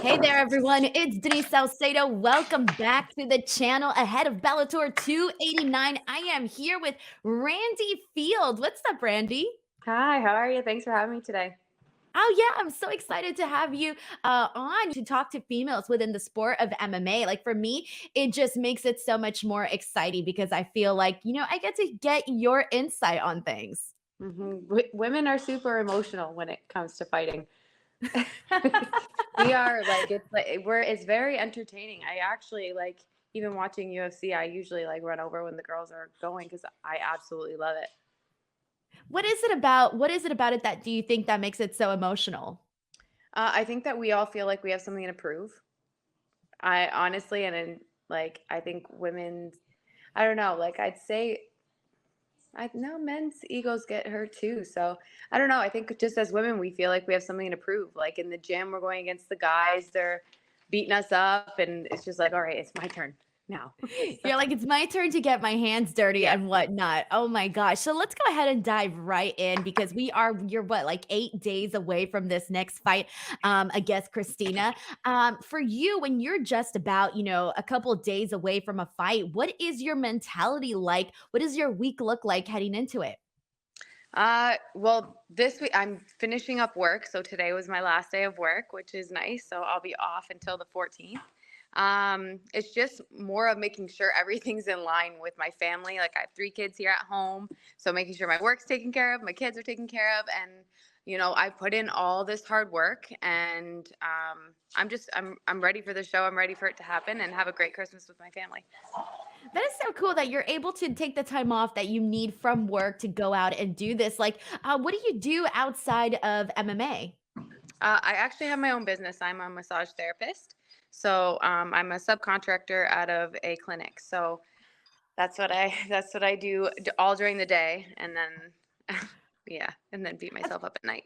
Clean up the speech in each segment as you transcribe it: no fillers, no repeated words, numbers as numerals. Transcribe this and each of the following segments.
Hey there, everyone. It's Denise Salcedo. Welcome back to the channel ahead of Bellator 289. I am here with Randy Field. What's up, Randy? Hi, how are you? Thanks for having me today. Oh, yeah, I'm so excited to have you on to talk to females within the sport of MMA. Like, for me, it just makes it so much more exciting because I feel like, I get to get your insight on things. Women are super emotional when it comes to fighting. We are it's very entertaining. I actually like even watching UFC. I usually like run over when the girls are going because I absolutely love it. What is it about it that do you think that makes it so emotional? I think that we all feel like we have something to prove. I honestly, I think women, I don't know, like I'd say I know men's egos get hurt too. So I don't know. I think just as women, we feel like we have something to prove. Like in the gym, we're going against the guys, they're beating us up, and it's just like, all right, it's my turn now. So, You're like, "It's my turn to get my hands dirty yeah. and whatnot." Oh my gosh. So let's go ahead and dive right in because you're what, like 8 days away from this next fight, against Kristina. For you, when you're just about, a couple of days away from a fight, what is your mentality like? What does your week look like heading into it? Well, this week I'm finishing up work. So today was my last day of work, which is nice. So I'll be off until the 14th. It's just more of making sure everything's in line with my family. Like I have 3 kids here at home. So making sure my work's taken care of, my kids are taken care of. And, I put in all this hard work and, I'm ready for the show. I'm ready for it to happen and have a great Christmas with my family. That is so cool that you're able to take the time off that you need from work to go out and do this. Like, what do you do outside of MMA? I actually have my own business. I'm a massage therapist. So I'm a subcontractor out of a clinic. So that's what I do all during the day, and then yeah, and then beat myself up at night.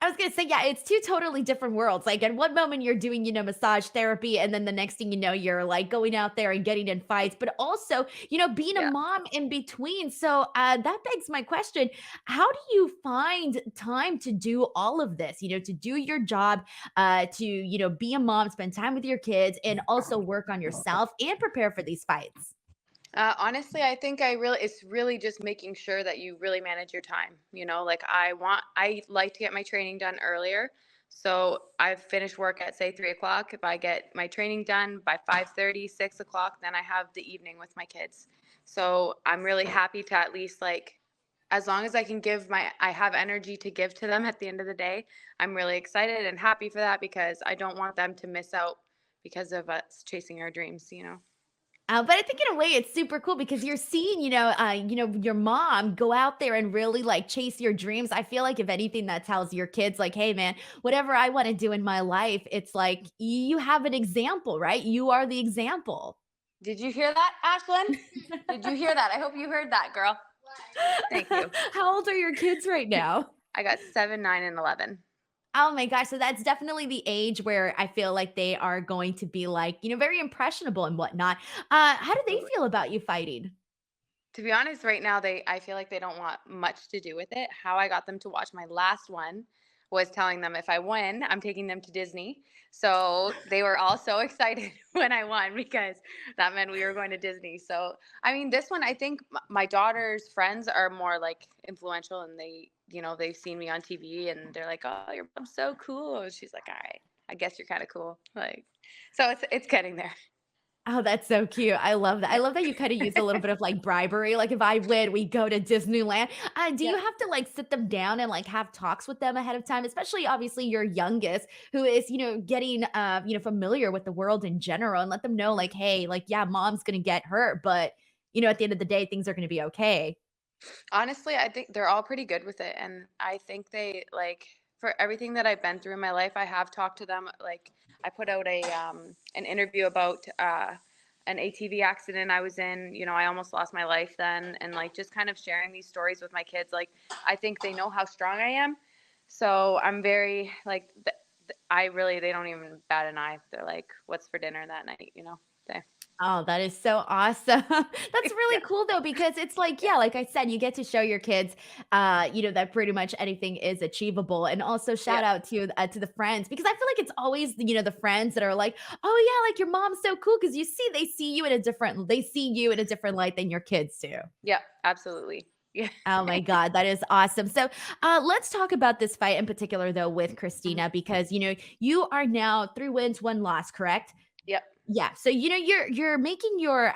I was gonna say, yeah, it's 2 totally different worlds. Like, at one moment you're doing, massage therapy, and then the next thing you know, you're, like, going out there and getting in fights, but also, being a Yeah. mom in between. So, that begs my question, how do you find time to do all of this? To do your job, to, be a mom, spend time with your kids, and also work on yourself and prepare for these fights? Honestly, I think it's really just making sure that you really manage your time. Like I like to get my training done earlier. So I finish work at say 3 o'clock. If I get my training done by 5:30, 6 o'clock, then I have the evening with my kids. So I'm really happy to at least like, as long as I have energy to give to them at the end of the day, I'm really excited and happy for that because I don't want them to miss out because of us chasing our dreams. But I think in a way it's super cool because you're seeing, your mom go out there and really like chase your dreams. I feel like if anything that tells your kids like, "Hey man, whatever I want to do in my life," it's like you have an example, right? You are the example. Did you hear that, Ashlyn? Did you hear that? I hope you heard that, girl. Thank you. How old are your kids right now? I got 7, 9, and 11. Oh my gosh, so that's definitely the age where I feel like they are going to be like, very impressionable and whatnot. How do they Absolutely. feel about you fighting? To be honest, right now I feel like they don't want much to do with it. How I got them to watch my last one was telling them if I win, I'm taking them to Disney. So they were all so excited when I won because that meant we were going to Disney. So I mean, this one I think my daughter's friends are more like influential, and they've seen me on TV and they're like, "Oh, your mom's so cool." And she's like, "All right, I guess you're kind of cool." Like, so it's getting there. Oh, that's so cute. I love that. I Yeah. love that you kinda use a little bit of, like, bribery, like, if I win, we go to Disneyland. Do Yeah. you have to, like, sit them down and, like, have talks with them ahead of time? Especially, obviously, your youngest who is, getting, familiar with the world in general and let them know, like, "Hey, like, yeah, mom's gonna get hurt, but, at the end of the day, things are gonna be okay." Honestly, I think they're all pretty good with it, and I think they like for everything that I've been through in my life, I have talked to them. Like I put out an interview about an ATV accident I was in. I almost lost my life then, and like just kind of sharing these stories with my kids. Like I think they know how strong I am, so I'm very like I really they don't even bat an eye. They're like, "What's for dinner that night?" They Oh, that is so awesome. That's Yeah. really cool though, because it's like, Yeah. yeah, like I said, you get to show your kids, that pretty much anything is achievable. And also Yeah. shout out to the friends, because I feel like it's always, the friends that are like, oh yeah, like your mom's so cool. Cause they see you in a different light than your kids do. Yeah. Absolutely. Yeah. Oh my God, that is awesome. So, let's talk about this fight in particular, though, with Mhm. Christina, because you are now 3 wins, 1 loss, correct? Yep. Yeah. So you're making you're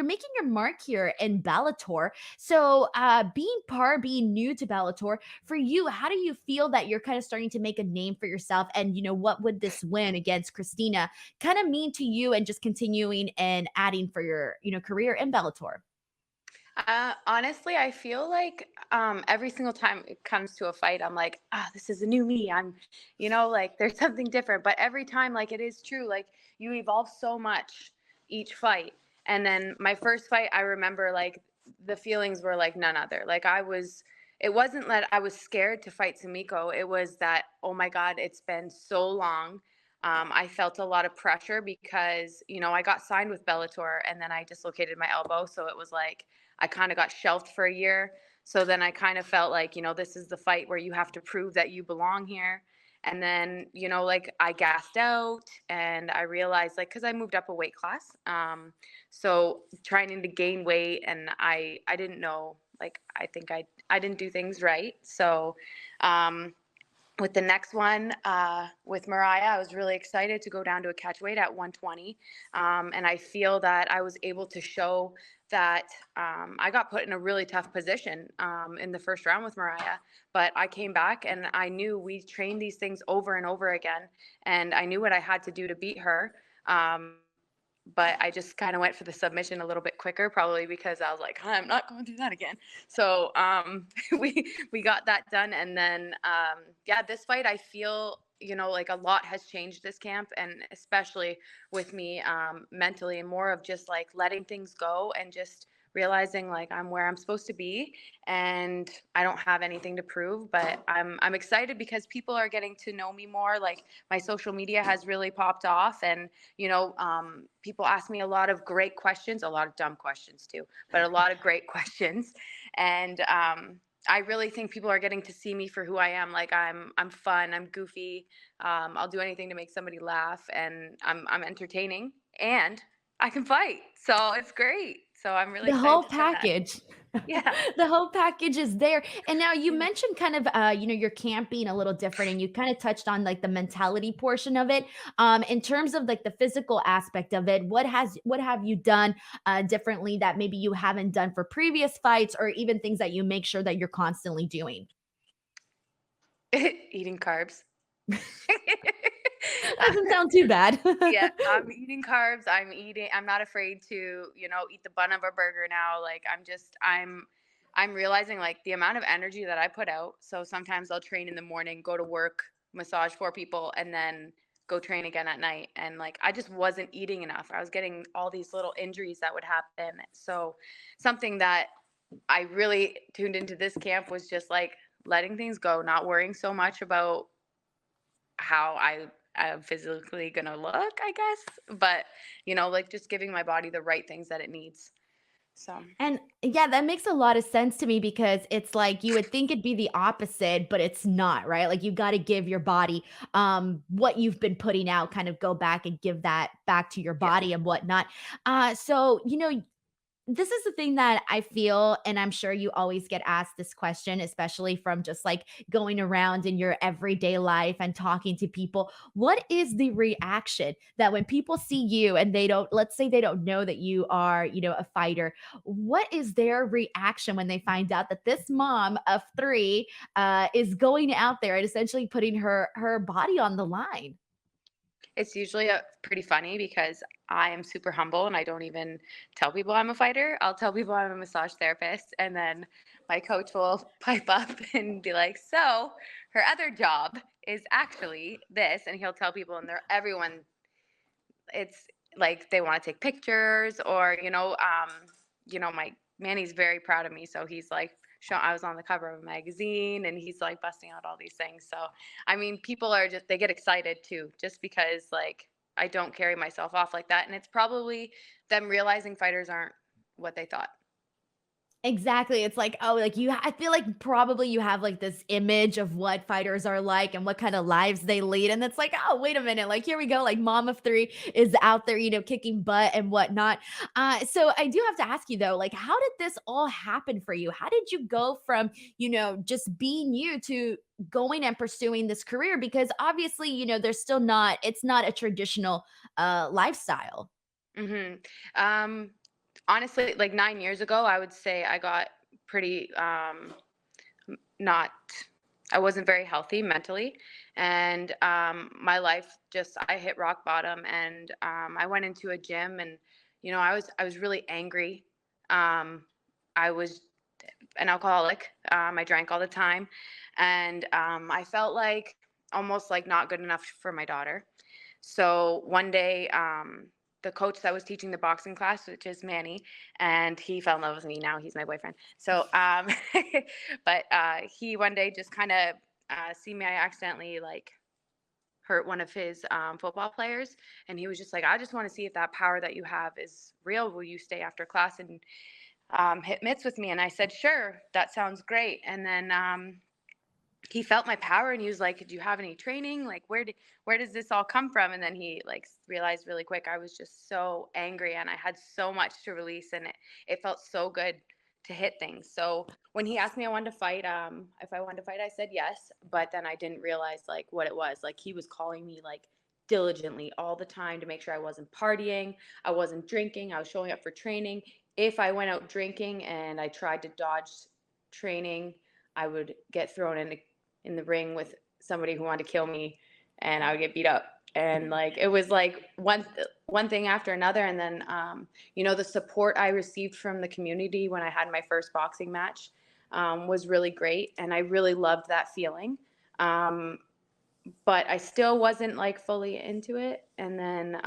making your mark here in Bellator. So being new to Bellator, for you, how do you feel that you're kind of starting to make a name for yourself? And what would this win against Christina kind of mean to you, and just continuing and adding for your career in Bellator? Honestly, I feel like every single time it comes to a fight, I'm like, this is a new me. Like there's something different. But every time, like it is true, like you evolve so much each fight. And then my first fight, I remember like the feelings were like none other. It wasn't that I was scared to fight Sumiko. It was that, oh my God, it's been so long. I felt a lot of pressure because, I got signed with Bellator and then I dislocated my elbow. So it was like, I kind of got shelved for a year. So then I kind of felt like, this is the fight where you have to prove that you belong here. And then, like I gassed out and I realized like, cause I moved up a weight class. So trying to gain weight and I didn't know, like, I think I didn't do things right. So, um, with the next one with Mariah, I was really excited to go down to a catch weight at 120. And I feel that I was able to show that I got put in a really tough position in the first round with Mariah. But I came back and I knew we trained these things over and over again. And I knew what I had to do to beat her. But I just kind of went for the submission a little bit quicker, probably because I was like, I'm not going to do that again. So we got that done, and then yeah, this fight I feel like a lot has changed this camp, and especially with me mentally, and more of just like letting things go and just realizing like I'm where I'm supposed to be and I don't have anything to prove, but I'm excited because people are getting to know me more. Like my social media has really popped off, and people ask me a lot of great questions, a lot of dumb questions too, but a lot of great questions. And I really think people are getting to see me for who I am. Like I'm fun, I'm goofy. I'll do anything to make somebody laugh, and I'm entertaining, and I can fight. So it's great. So I'm really The excited whole to show that. package. Yeah. The whole package is there. And now you Yeah. mentioned kind of, your camp being a little different, and you kind of touched on like the mentality portion of it. In terms of like the physical aspect of it, what have you done differently that maybe you haven't done for previous fights, or even things that you make sure that you're constantly doing? Eating carbs. Doesn't sound too bad. Yeah, I'm eating carbs. I'm not afraid to, eat the bun of a burger now. Like I'm realizing like the amount of energy that I put out. So sometimes I'll train in the morning, go to work, massage 4 people, and then go train again at night. And like I just wasn't eating enough. I was getting all these little injuries that would happen. So something that I really tuned into this camp was just like letting things go, not worrying so much about how I'm physically gonna look, I guess. But like just giving my body the right things that it needs. So And yeah, that makes a lot of sense to me, because it's like you would think it'd be the opposite, but it's not, right? Like you got to give your body what you've been putting out, kind of go back and give that back to your yeah. body and whatnot. So this is the thing that I feel, and I'm sure you always get asked this question, especially from just like going around in your everyday life and talking to people. What is the reaction that when people see you and let's say they don't know that you are, a fighter, what is their reaction when they find out that this mom of three is going out there and essentially putting her body on the line? It's usually pretty funny because I am super humble and I don't even tell people I'm a fighter. I'll tell people I'm a massage therapist, and then my coach will pipe up and be like, "So, her other job is actually this," and he'll tell people, and everyone it's like they want to take pictures or my Manny's very proud of me, so he's like I was on the cover of a magazine and he's like busting out all these things. So I mean people are just they get excited too just because like I don't carry myself off like that. And it's probably them realizing fighters aren't what they thought. Exactly. It's like, oh, like I feel like probably you have like this image of what fighters are like and what kind of lives they lead. And it's like, oh, wait a minute. Like, here we go. Like, mom of three is out there, kicking butt and whatnot. So I do have to ask you though, like, how did this all happen for you? How did you go from, just being you to going and pursuing this career? Because obviously, there's still it's not a traditional lifestyle. Hmm. Um, Honestly, like 9 years ago, I would say I got pretty not. I wasn't very healthy mentally, and my life just I hit rock bottom, and I went into a gym, and I was really angry. Um, I was an alcoholic. I drank all the time, and I felt like almost like not good enough for my daughter. So one day, the coach that was teaching the boxing class, which is Manny, and he fell in love with me. Now he's my boyfriend. So, but he one day just kind of see me. I accidentally like hurt one of his football players, and he was just like, "I just want to see if that power that you have is real. Will you stay after class and hit mitts with me?" And I said, "Sure, that sounds great." And then he felt my power and he was like, "Do you have any training? Like where does this all come from?" And then he like realized really quick I was just so angry and I had so much to release, and it felt so good to hit things. So when he asked me I wanted to fight, if I wanted to fight, I said yes, but then I didn't realize like what it was. Like he was calling me like diligently all the time to make sure I wasn't partying, I wasn't drinking, I was showing up for training. If I went out drinking and I tried to dodge training, I would get thrown in the ring with somebody who wanted to kill me, and I would get beat up. And like it was like one thing after another. And then the support I received from the community when I had my first boxing match was really great, and I really loved that feeling. Um, but I still wasn't like fully into it. And then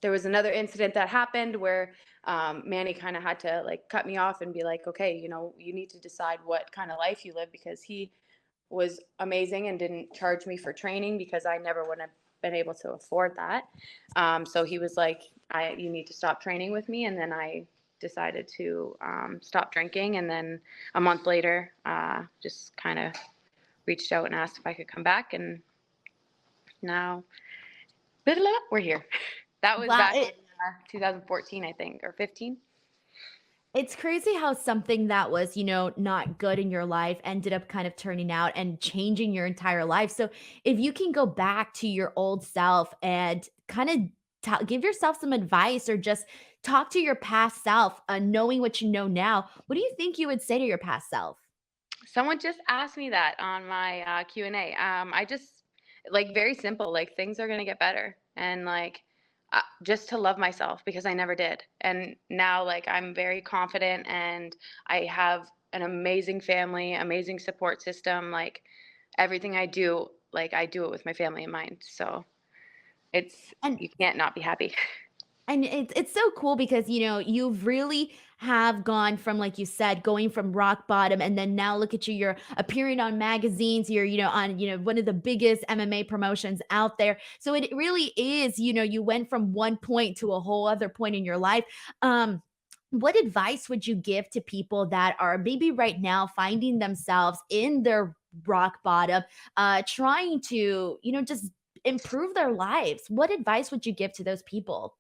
there was another incident that happened where Manny kind of had to like cut me off and be like, okay, you need to decide what kind of life you live, because he was amazing and didn't charge me for training because I never would have been able to afford that. So he was like, you need to stop training with me. And then I decided to stop drinking. And then a month later, just kind of reached out and asked if I could come back. And now we're here. That was Wow. back in 2014, I think, or 15. It's crazy how something that was, not good in your life ended up kind of turning out and changing your entire life. So, if you can go back to your old self and kind of give yourself some advice or just talk to your past self, knowing what you know now, what do you think you would say to your past self? Someone just asked me that on my Q&A. I just like very simple, like things are gonna get better, and like just to love myself because I never did, and now like I'm very confident, and I have an amazing family, amazing support system. Like everything I do, like I do it with my family in mind. So it's And you can't not be happy. And it's so cool because, you've really have gone from, like you said, going from rock bottom, and then now look at you, you're appearing on magazines, you're, on, one of the biggest MMA promotions out there. So it really is, you went from one point to a whole other point in your life. What advice would you give to people that are maybe right now finding themselves in their rock bottom, trying to, just improve their lives? What advice would you give to those people?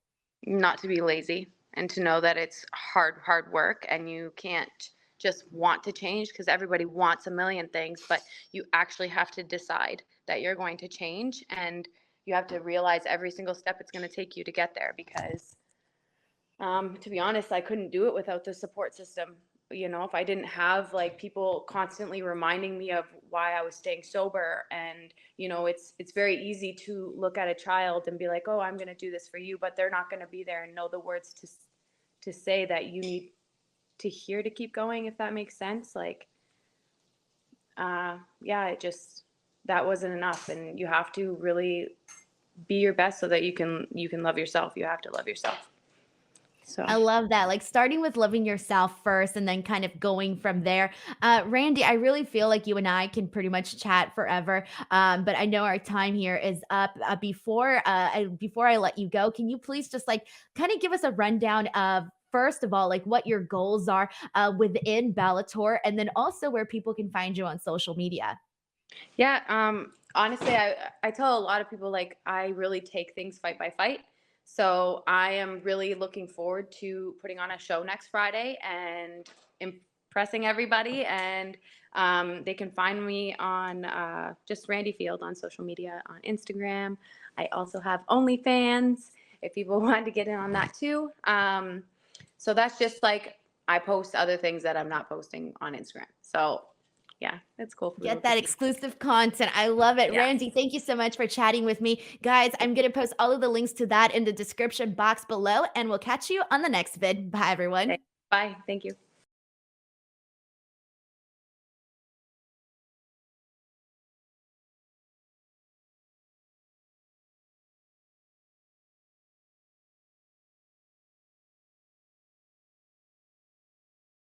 Not to be lazy and to know that it's hard work, and you can't just want to change because everybody wants a million things, but you actually have to decide that you're going to change, and you have to realize every single step it's going to take you to get there. Because to be honest, I couldn't do it without the support system. If I didn't have like people constantly reminding me of why I was staying sober, and it's very easy to look at a child and be like, "Oh, I'm going to do this for you," but they're not going to be there and know the words to say that you need to hear to keep going, if that makes sense. Like yeah, it just that wasn't enough, and you have to really be your best so that you can love yourself. You have to love yourself. So I love that, like, starting with loving yourself first and then kind of going from there. Randy, I really feel like you and I can pretty much chat forever, but I know our time here is up. Before I let you go, can you please just, like, kinda give us a rundown of, first of all, like, what your goals are, within Bellator, and then also where people can find you on social media? yeah, honestly, I tell a lot of people like I really take things fight by fight. So I am really looking forward to putting on a show next Friday and impressing everybody. And they can find me on just Randy Field on social media on Instagram. I also have OnlyFans if people want to get in on that too. So that's just like I post other things that I'm not posting on Instagram. So yeah, it's cool for people Get to that see. exclusive content. I love it. Yeah. Randy, thank you so much for chatting with me. Guys, I'm going to post all of the links to that in the description box below, and we'll catch you on the next vid. Bye, everyone. Bye. Thank you.